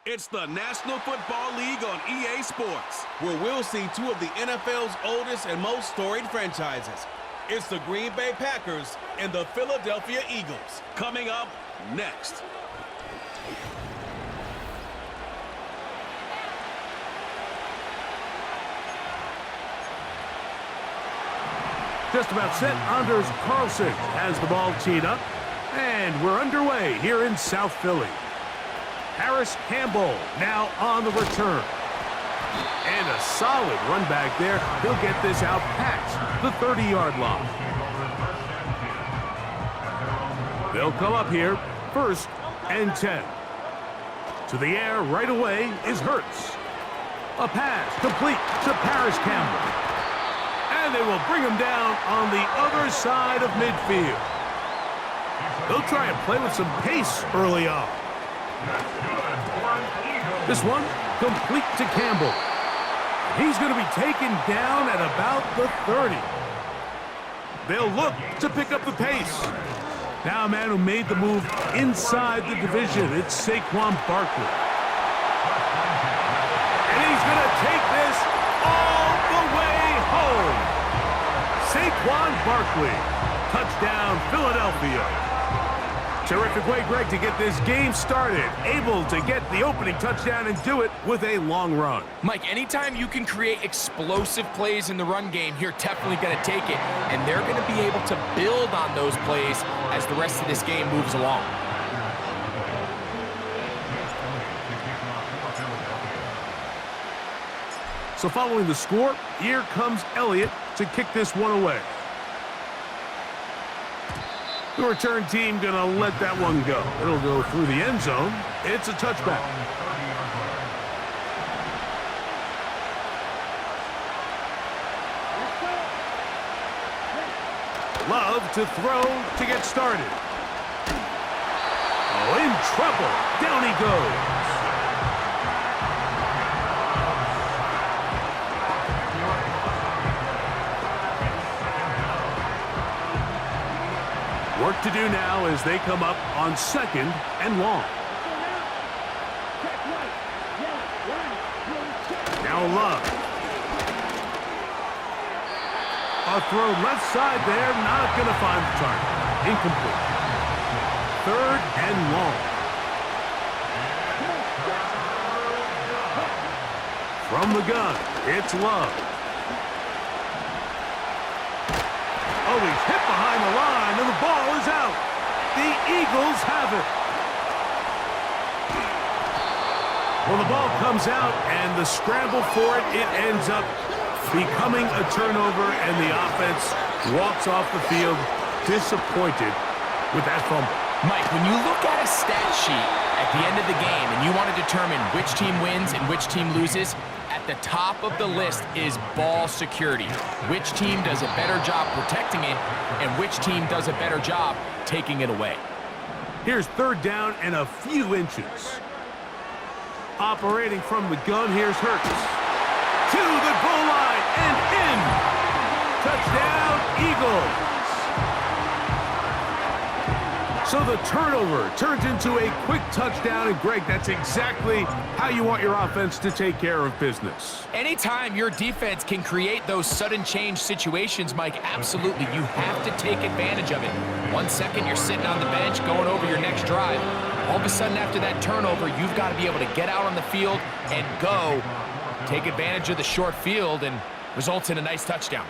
It's the National Football League on EA Sports, where we'll see two of the NFL's oldest and most storied franchises. It's the Green Bay Packers and the Philadelphia Eagles. coming up next. Just about set. Anders Carlson has the ball teed up. And we're underway here in South Philly. Harris Campbell now on the return. And a solid run back there. He'll get this out past the 30-yard line. They'll come up here, 1st and 10. To the air right away is Hurts. A pass complete to Paris Campbell. And they will bring him down on the other side of midfield. They'll try and play with some pace early on. This one complete to Campbell. He's going to be taken down at about the 30. They'll look to pick up the pace. Now a man who made the move inside the division. It's Saquon Barkley. And he's going to take this all the way home. Saquon Barkley. Touchdown, Philadelphia. Terrific way, Greg, to get this game started. Able to get the opening touchdown and do it with a long run. Mike, anytime you can create explosive plays in the run game, you're definitely going to take it. And they're going to be able to build on those plays as the rest of this game moves along. So following the score, here comes Elliott to kick this one away. The return team going to let that one go. It'll go through the end zone. It's a touchback. Love to throw to get started. Oh, in trouble. Down he goes. Work to do now as they come up on 2nd and long. Now Love. A throw left side there, not going to find the target. Incomplete. 3rd and long. From the gun, it's Love. Oh, he's hit behind the line, and the ball is out. The Eagles have it. Well, the ball comes out, and the scramble for it, it ends up becoming a turnover, and the offense walks off the field disappointed with that fumble. Mike, when you look at a stat sheet at the end of the game and you want to determine which team wins and which team loses, at the top of the list is ball security. Which team does a better job protecting it, and which team does a better job taking it away. Here's 3rd down and a few inches. Operating from the gun, here's Hurts. To the goal line and in. Touchdown, Eagles. So the turnover turns into a quick touchdown, and Greg, that's exactly how you want your offense to take care of business. Anytime your defense can create those sudden change situations, Mike, absolutely, you have to take advantage of it. 1 second, you're sitting on the bench going over your next drive. All of a sudden, after that turnover, you've got to be able to get out on the field and go. Take advantage of the short field, and results in a nice touchdown.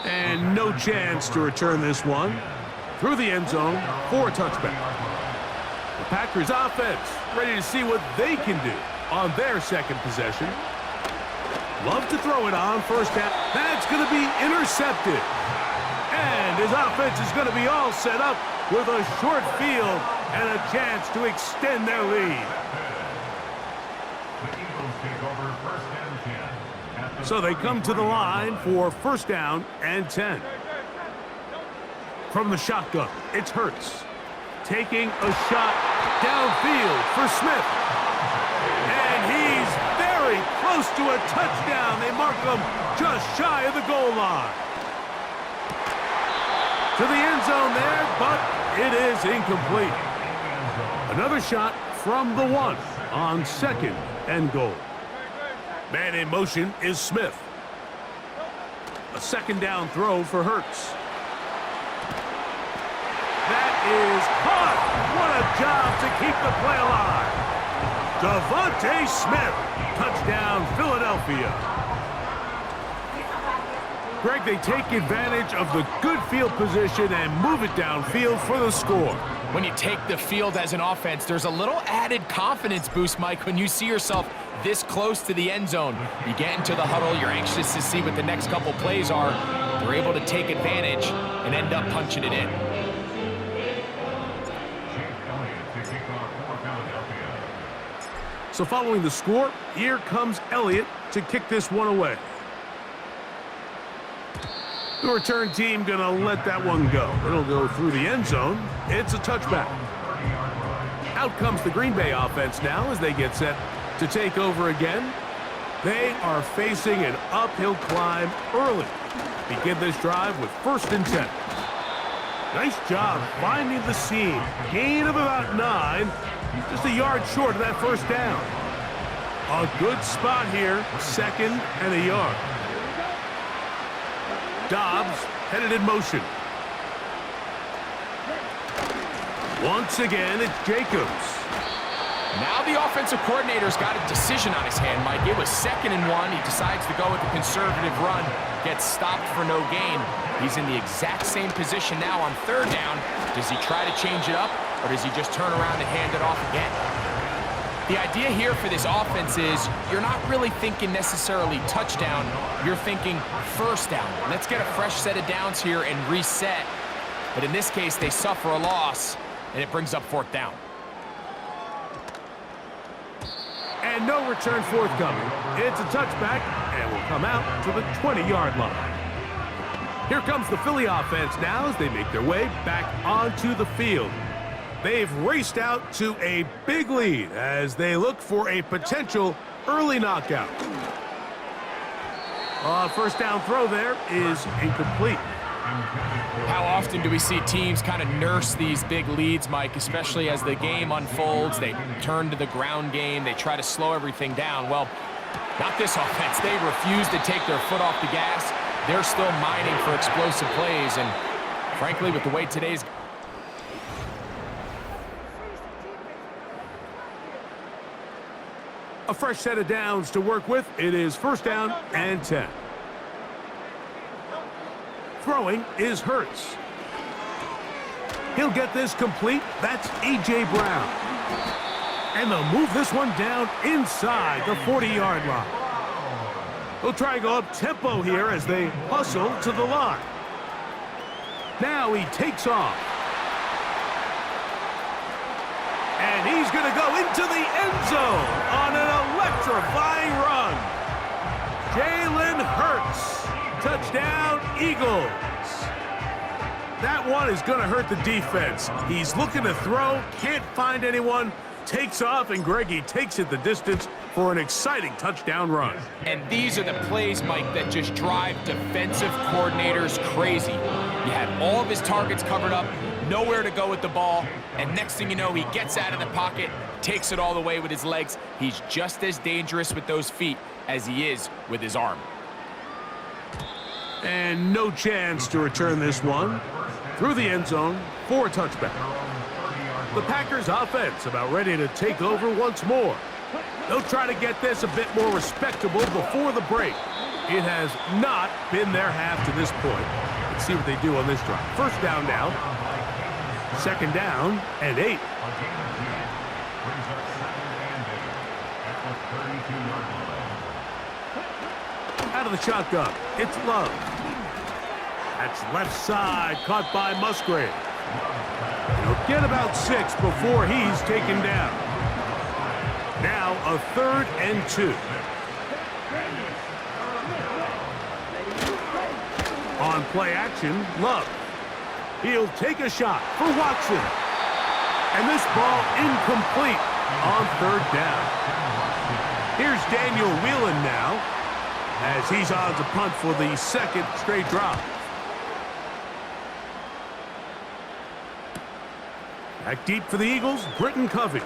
And no chance to return this one. Through the end zone for a touchback. The Packers offense ready to see what they can do on their 2nd possession. Love to throw it on 1st down. That's going to be intercepted. And his offense is going to be all set up with a short field and a chance to extend their lead. So they come to the line for 1st down and 10. From the shotgun, it's Hurts. Taking a shot downfield for Smith. And he's very close to a touchdown. They mark him just shy of the goal line. To the end zone there, but It is incomplete. Another shot from the 1 on 2nd and goal. Man in motion is Smith. A second down throw for Hurts. That is caught. What a job to keep the play alive. Devontae Smith. Touchdown, Philadelphia. Greg, they take advantage of the good field position and move it downfield for the score. When you take the field as an offense, there's a little added confidence boost, Mike, when you see yourself this close to the end zone. You get into the huddle, you're anxious to see what the next couple plays are. They're able to take advantage and end up punching it in. So following the score, here comes Elliott to kick this one away. The return team gonna let that one go. It'll go through the end zone. It's a touchback. Out comes the Green Bay offense now as they get set to take over again. They are facing an uphill climb early. Begin this drive with 1st and 10. Nice job finding the seam. Gain of about 9. Just a yard short of that 1st down. A good spot here. 2nd and a yard. Dobbs headed in motion. Once again, it's Jacobs. Now the offensive coordinator's got a decision on his hand, Mike. It was 2nd and 1. He decides to go with a conservative run. Gets stopped for no gain. He's in the exact same position now on 3rd down. Does he try to change it up, or does he just turn around and hand it off again? The idea here for this offense is you're not really thinking necessarily touchdown. You're thinking 1st down. Let's get a fresh set of downs here and reset. But in this case, they suffer a loss, and it brings up 4th down. And no return forthcoming. It's a touchback, and will come out to the 20-yard line. Here comes the Philly offense now as they make their way back onto the field. They've raced out to a big lead as they look for a potential early knockout. 1st down throw there is incomplete. How often do we see teams kind of nurse these big leads, Mike, especially as the game unfolds? They turn to the ground game. They try to slow everything down. Well, not this offense. They refuse to take their foot off the gas. They're still mining for explosive plays. And frankly, with the way today's a fresh set of downs to work with. It is 1st down and 10. Throwing is Hurts. He'll get this complete. That's A.J. Brown. And they'll move this one down inside the 40-yard line. They'll try and go up-tempo here as they hustle to the line. Now he takes off. And he's going to go into the end zone on an electrifying run. Jalen Hurts. Touchdown, Eagles. That one is going to hurt the defense. He's looking to throw, can't find anyone, takes off, and Greggy takes it the distance for an exciting touchdown run. And these are the plays, Mike, that just drive defensive coordinators crazy. You had all of his targets covered up, nowhere to go with the ball, and next thing you know, he gets out of the pocket, takes it all the way with his legs. He's just as dangerous with those feet as he is with his arm. And no chance to return this one. Through the end zone for a touchback. The Packers offense about ready to take over once more. They'll try to get this a bit more respectable before the break. It has not been their half to this point. Let's see what they do on this drive. 1st down now. 2nd down and 8. Out of the shotgun, it's Love. That's left side, caught by Musgrave. He'll get about 6 before he's taken down. Now a 3rd and 2. On play action, Love. He'll take a shot for Watson. And this ball incomplete on 3rd down. Here's Daniel Whelan now, as he's on to punt for the 2nd straight drive. Back deep for the Eagles, Britton Covey.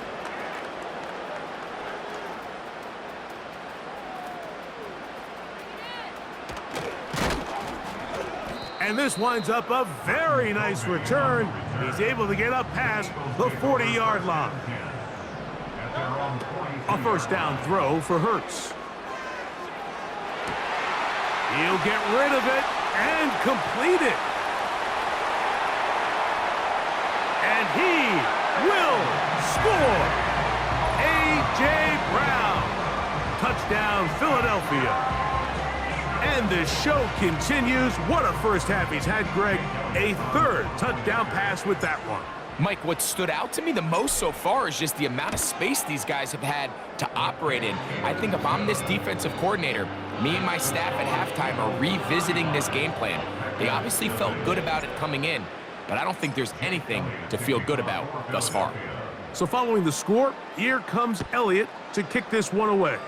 And this winds up a very nice return. He's able to get up past the 40-yard line. A first down throw for Hurts. He'll get rid of it and complete it. And he will score. A.J. Brown. Touchdown, Philadelphia. And the show continues. What a first half he's had, Greg. A third touchdown pass with that one. Mike, what stood out to me the most so far is just the amount of space these guys have had to operate in. I think if I'm this defensive coordinator, me and my staff at halftime are revisiting this game plan. They obviously felt good about it coming in, but I don't think there's anything to feel good about thus far. So following the score, here comes Elliott to kick this one away.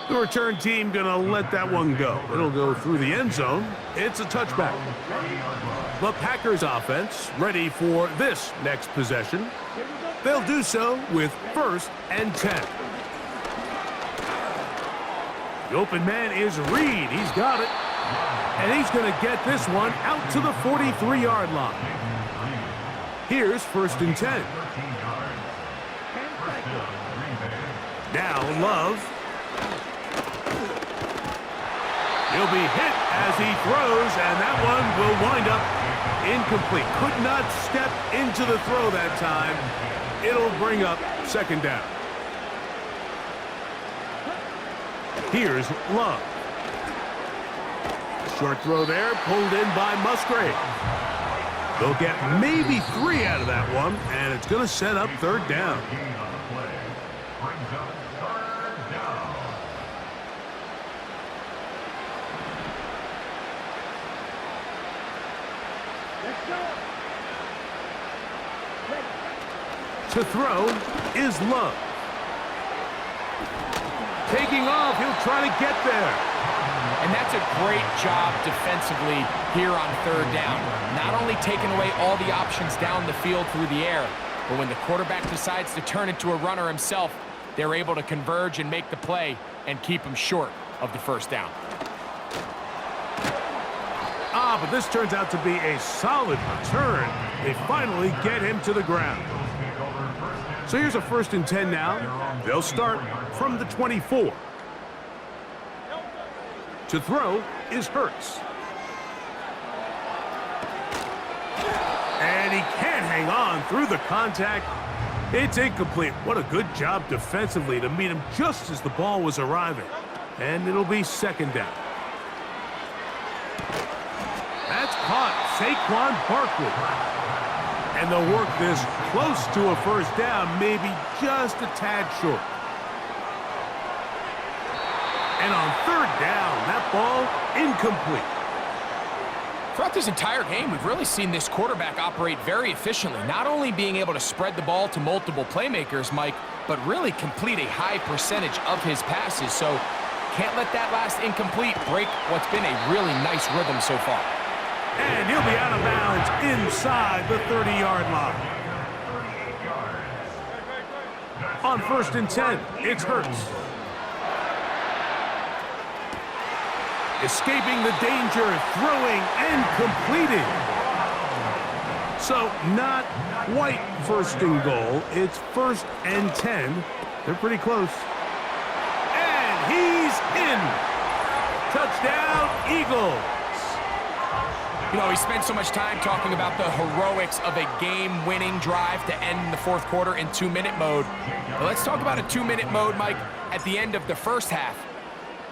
The return team gonna let that one go. It'll go through the end zone. It's a touchback. The Packers offense ready for this next possession. They'll do so with 1st and 10. The open man is Reed. He's got it. And he's gonna get this one out to the 43-yard line. Here's 1st and 10. Now Love. He'll be hit as he throws, and that one will wind up incomplete. Could not step into the throw that time. It'll bring up 2nd down. Here's Love. Short throw there, pulled in by Musgrave. They'll get maybe 3 out of that one, and it's going to set up 3rd down. To throw is Love. Taking off, he'll try to get there. And that's a great job defensively here on 3rd down. Not only taking away all the options down the field through the air, but when the quarterback decides to turn into a runner himself, they're able to converge and make the play and keep him short of the 1st down. But this turns out to be a solid return. They finally get him to the ground. So here's a 1st and 10 now. They'll start from the 24. To throw is Hurts. And he can't hang on through the contact. It's incomplete. What a good job defensively to meet him just as the ball was arriving. And it'll be 2nd down. That's caught. Saquon Barkley. And they'll work this close to a 1st down, maybe just a tad short. And on 3rd down, that ball incomplete. Throughout this entire game, we've really seen this quarterback operate very efficiently, not only being able to spread the ball to multiple playmakers, Mike, but really complete a high percentage of his passes. So can't let that last incomplete break what's been a really nice rhythm so far. And he'll be out of bounds inside the 30-yard line. On 1st and 10, it's Hurts. Escaping the danger, throwing and completing. So not quite 1st and goal. It's 1st and 10. They're pretty close. And he's in. Touchdown, Eagles. You know, we spent so much time talking about the heroics of a game-winning drive to end the 4th quarter in 2-minute mode. But let's talk about a 2-minute mode, Mike, at the end of the 1st half.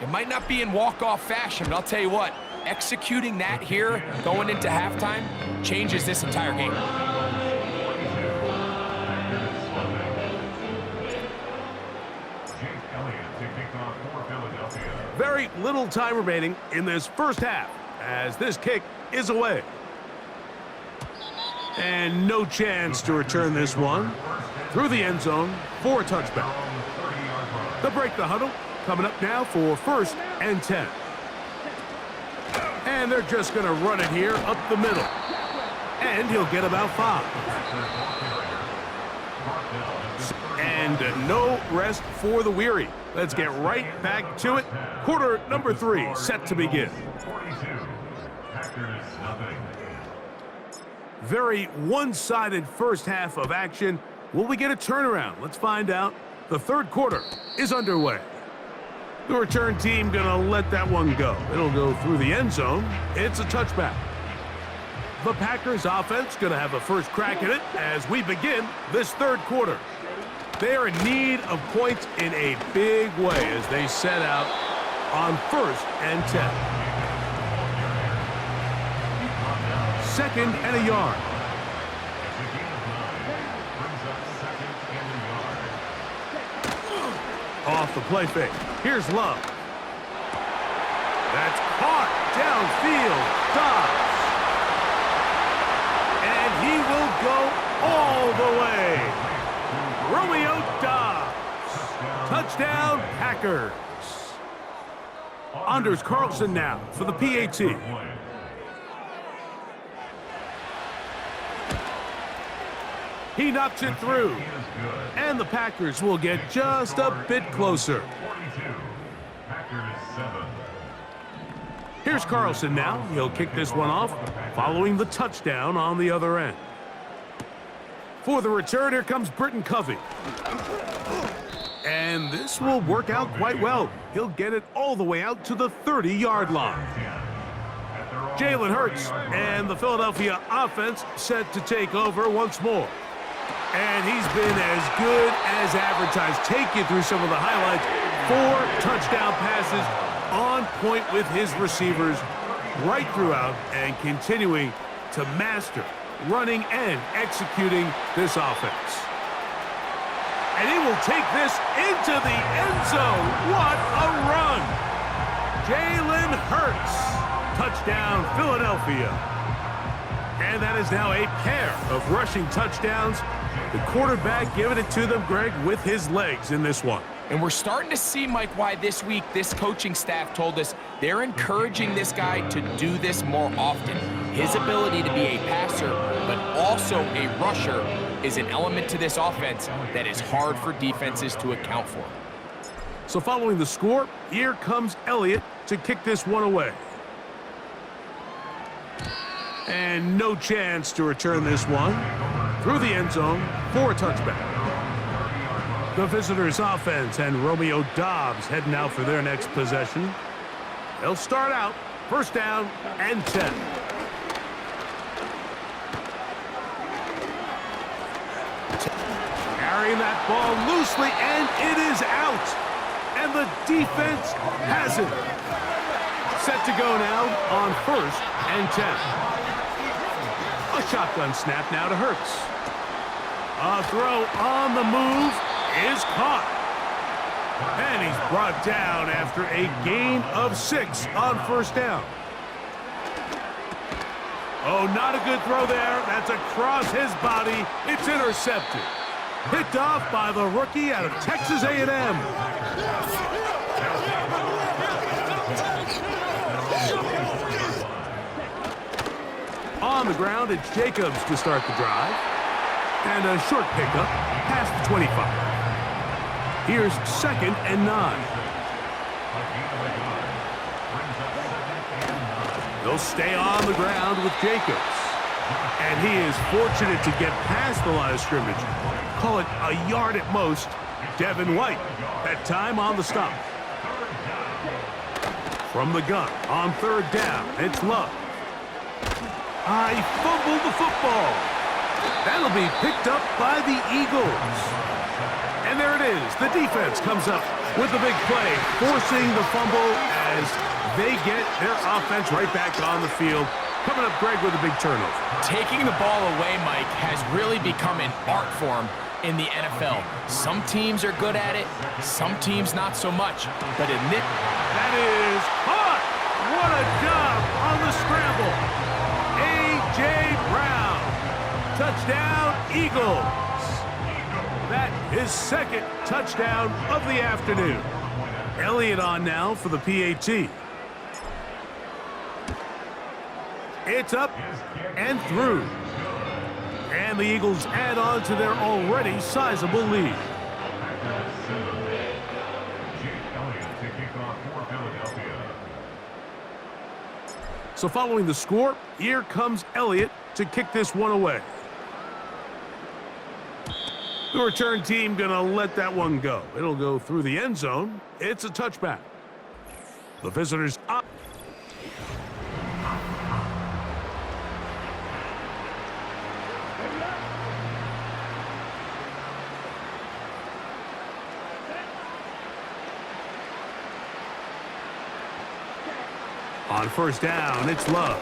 It might not be in walk-off fashion, but I'll tell you what, executing that here, going into halftime, changes this entire game. Very little time remaining in this 1st half as this kick is away. And no chance to return this one through the end zone for a touchback. They'll break the huddle. Coming up now for 1st and 10. And they're just going to run it here up the middle. And he'll get about 5. And no rest for the weary. Let's get right back to it. Quarter number 3 set to begin. Very one-sided first half of action. Will we get a turnaround? Let's find out. The third quarter is underway. The return team gonna let that one go. It'll go through the end zone. It's a touchback. The Packers offense gonna have a first crack at it as we begin this third quarter. They are in need of points in a big way as they set out on 1st and 10. 2nd and a yard. Off the play fake. Here's Love. That's caught downfield. Dobbs. And he will go all the way. Romeo Dobbs. Touchdown, Packers. Anders Carlson now for the PAT. He knocks it through. And the Packers will get just a bit closer. Here's Carlson now. He'll kick this one off, following the touchdown on the other end. For the return, here comes Britton Covey. And this will work out quite well. He'll get it all the way out to the 30-yard line. Jalen Hurts and the Philadelphia offense set to take over once more. And he's been as good as advertised. Take you through some of the highlights. 4 touchdown passes on point with his receivers right throughout and continuing to master running and executing this offense. And he will take this into the end zone. What a run! Jalen Hurts. Touchdown, Philadelphia. And that is now a pair of rushing touchdowns. The quarterback giving it to them, Greg, with his legs in this one. And we're starting to see, Mike, why this week this coaching staff told us they're encouraging this guy to do this more often. His ability to be a passer, but also a rusher, is an element to this offense that is hard for defenses to account for. So following the score, here comes Elliott to kick this one away. And no chance to return this one through the end zone for a touchback. The visitors' offense and Romeo Dobbs heading out for their next possession. They'll start out 1st down and 10. Carrying that ball loosely, and it is out. And the defense has it. Set to go now on 1st and 10. A shotgun snap now to Hurts. A throw on the move is caught. And he's brought down after a gain of 6 on 1st down. Oh, not a good throw there. That's across his body. It's intercepted. Picked off by the rookie out of Texas A&M. On the ground, it's Jacobs to start the drive. And a short pickup past the 25. Here's 2nd and 9. They'll stay on the ground with Jacobs. And he is fortunate to get past the line of scrimmage. Call it a yard at most. Devin White, that time on the stop. From the gun on 3rd down, it's Love. He fumbled the football. That'll be picked up by the Eagles. And there it is. The defense comes up with the big play, forcing the fumble as they get their offense right back on the field. Coming up, Greg, with a big turnover. Taking the ball away, Mike, has really become an art form in the NFL. Some teams are good at it, some teams not so much. But in this... That is caught! What a job on the scramble! A.J. Brown. Touchdown, Eagles. That is 2nd touchdown of the afternoon. Elliott on now for the PAT. It's up and through. And the Eagles add on to their already sizable lead. So following the score, here comes Elliott to kick this one away. The return team gonna let that one go. It'll go through the end zone. It's a touchback. The visitors up. On first down, it's Love.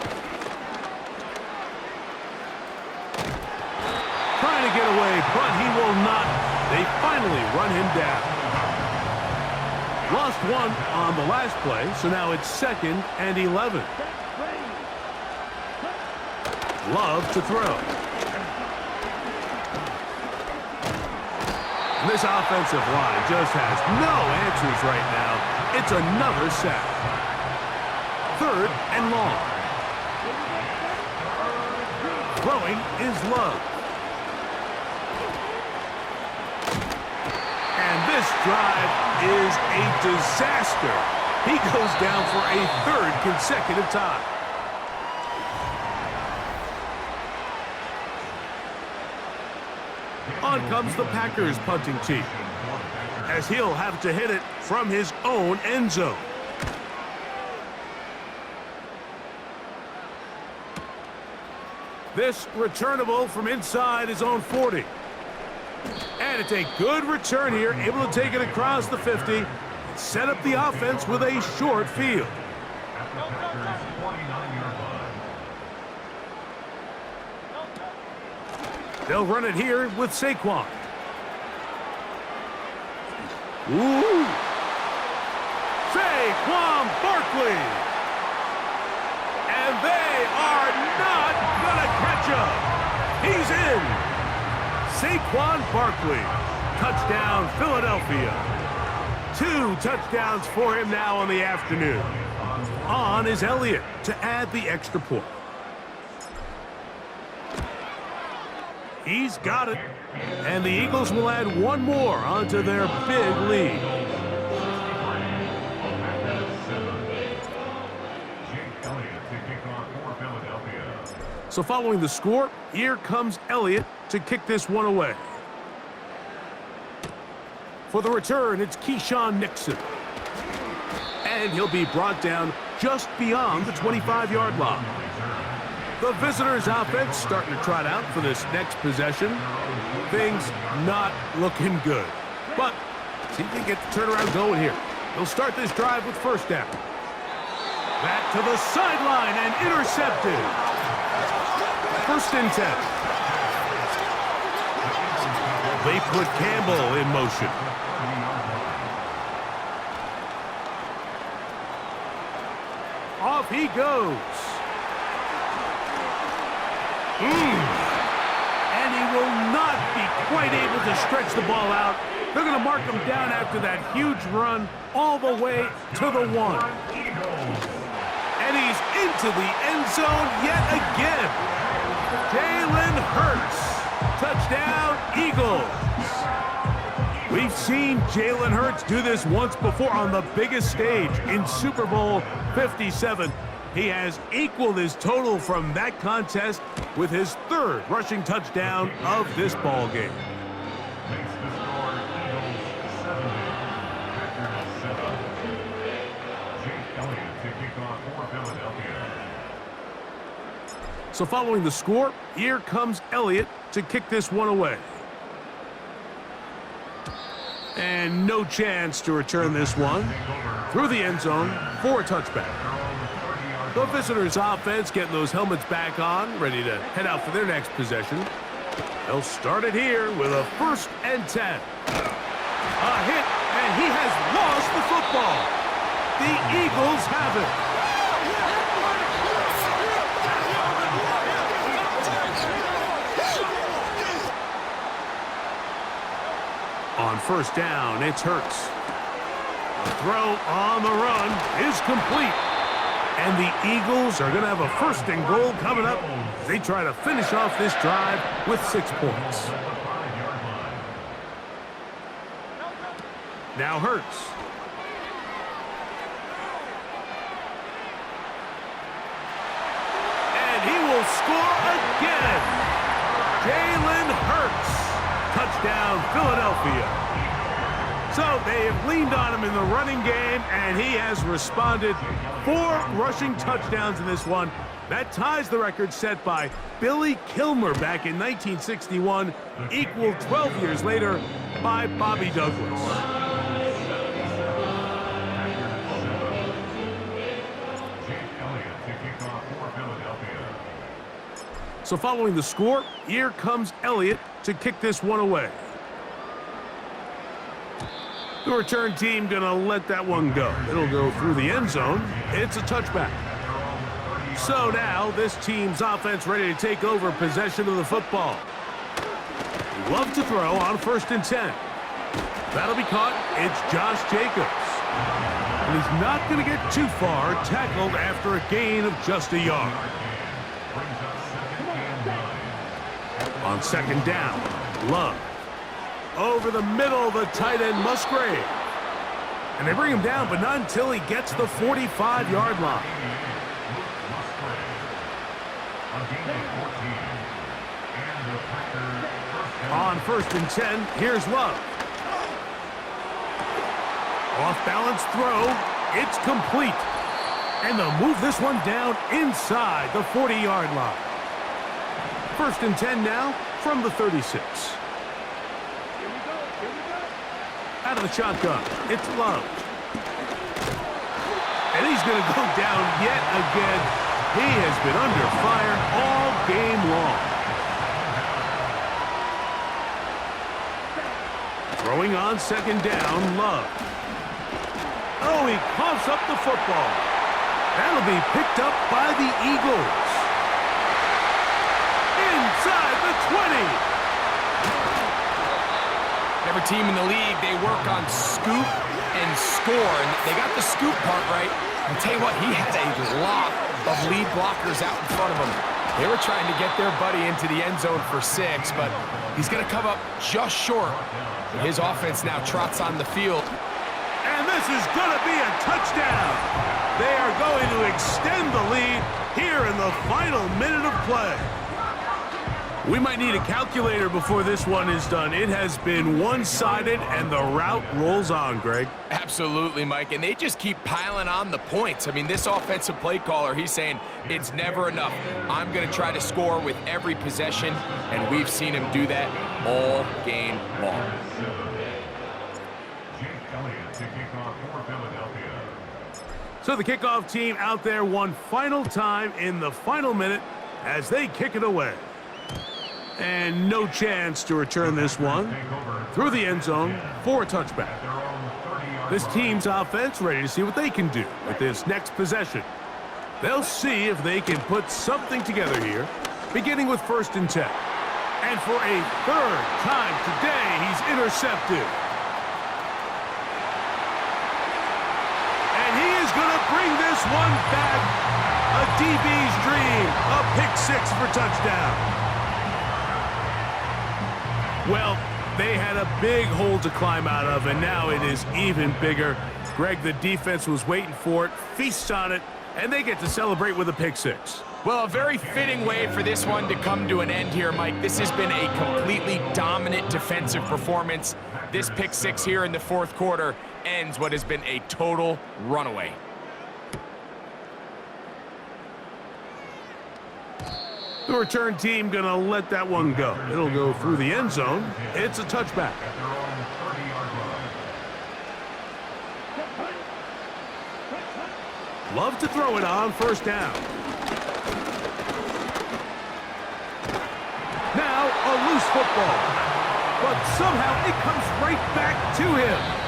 Trying to get away, but he will not. They finally run him down. Lost one on the last play, so now it's 2nd and 11. Love to throw. This offensive line just has no answers right now. It's another sack. 3rd and long. Throwing is Love. And this drive is a disaster. He goes down for a 3rd consecutive time. On comes the Packers punting team, as he'll have to hit it from his own end zone. This returnable from inside his own 40. And it's a good return here, able to take it across the 50 and set up the offense with a short field. They'll run it here with Saquon. Ooh! Saquon Barkley! And they are not gonna catch up. He's in. Saquon Barkley. Touchdown, Philadelphia. 2 touchdowns for him now on the afternoon. On is Elliott to add the extra point. He's got it. And the Eagles will add one more onto their big lead. So following the score, here comes Elliott to kick this one away. For the return, it's Keyshawn Nixon. And he'll be brought down just beyond the 25-yard line. The visitors' offense starting to trot out for this next possession. Things not looking good. But see if they get the turnaround going here. They'll start this drive with first down. Back to the sideline and intercepted. 1st and 10. They put Campbell in motion. Off he goes. And he will not be quite able to stretch the ball out. They're going to mark him down after that huge run all the way to the 1. And he's into the end zone yet again. Jalen Hurts. Touchdown, Eagles. We've seen Jalen Hurts do this once before on the biggest stage in Super Bowl 57. He has equaled his total from that contest with his 3rd rushing touchdown of this ball game. So following the score, here comes Elliott to kick this one away. And no chance to return this one. Through the end zone for a touchback. The visitors' offense getting those helmets back on, ready to head out for their next possession. They'll start it here with a 1st and 10. A hit, and he has lost the football. The Eagles have it. On first down, it's Hurts. The throw on the run is complete. And the Eagles are going to have a 1st and goal coming up as they try to finish off this drive with 6 points. Now Hurts. And he will score again. Jalen Hurts. Touchdown, Philadelphia. So they have leaned on him in the running game, and he has responded. 4 rushing touchdowns in this one. That ties the record set by Billy Kilmer back in 1961, equaled 12 years later by Bobby Douglas. So following the score, here comes Elliott to kick this one away. The return team going to let that one go. It'll go through the end zone. It's a touchback. So now this team's offense ready to take over possession of the football. Love to throw on 1st and 10. That'll be caught. It's Josh Jacobs. And he's not going to get too far, tackled after a gain of just a yard. On 2nd down, Love. Over the middle of the tight end, Musgrave. And they bring him down, but not until he gets the 45-yard line. On 1st and 10, here's Love. Off-balance throw. It's complete. And they'll move this one down inside the 40-yard line. 1st and 10 now from the 36. Out of the shotgun, it's Love. And he's going to go down yet again. He has been under fire all game long. Throwing on 2nd down, Love. Oh, he coughs up the football. That'll be picked up by the Eagles. Inside the 20. Every team in the league, they work on scoop and score, and they got the scoop part right. I'll tell you what, he had a lot of lead blockers out in front of him. They were trying to get their buddy into the end zone for 6, but he's going to come up just short. His offense now trots on the field. And this is going to be a touchdown. They are going to extend the lead here in the final minute of play. We might need a calculator before this one is done. It has been one-sided, and the route rolls on, Greg. Absolutely, Mike, and they just keep piling on the points. I mean, this offensive play caller, he's saying it's never enough. I'm going to try to score with every possession, and we've seen him do that all game long. So the kickoff team out there one final time in the final minute as they kick it away. And no chance to return this one through the end zone for a touchback. This team's offense ready to see what they can do with this next possession. They'll see if they can put something together here, beginning with 1st and 10. And for a 3rd time today, he's intercepted. And he is going to bring this one back. A DB's dream, a pick-6 for touchdown. Well, they had a big hole to climb out of, and now it is even bigger. Greg, the defense was waiting for it, feasts on it, and they get to celebrate with a pick-6. Well, a very fitting way for this one to come to an end here, Mike. This has been a completely dominant defensive performance. This pick-6 here in the 4th quarter ends what has been a total runaway. The return team going to let that one go. It'll go through the end zone. It's a touchback. Love to throw it on 1st down. Now a loose football. But somehow it comes right back to him.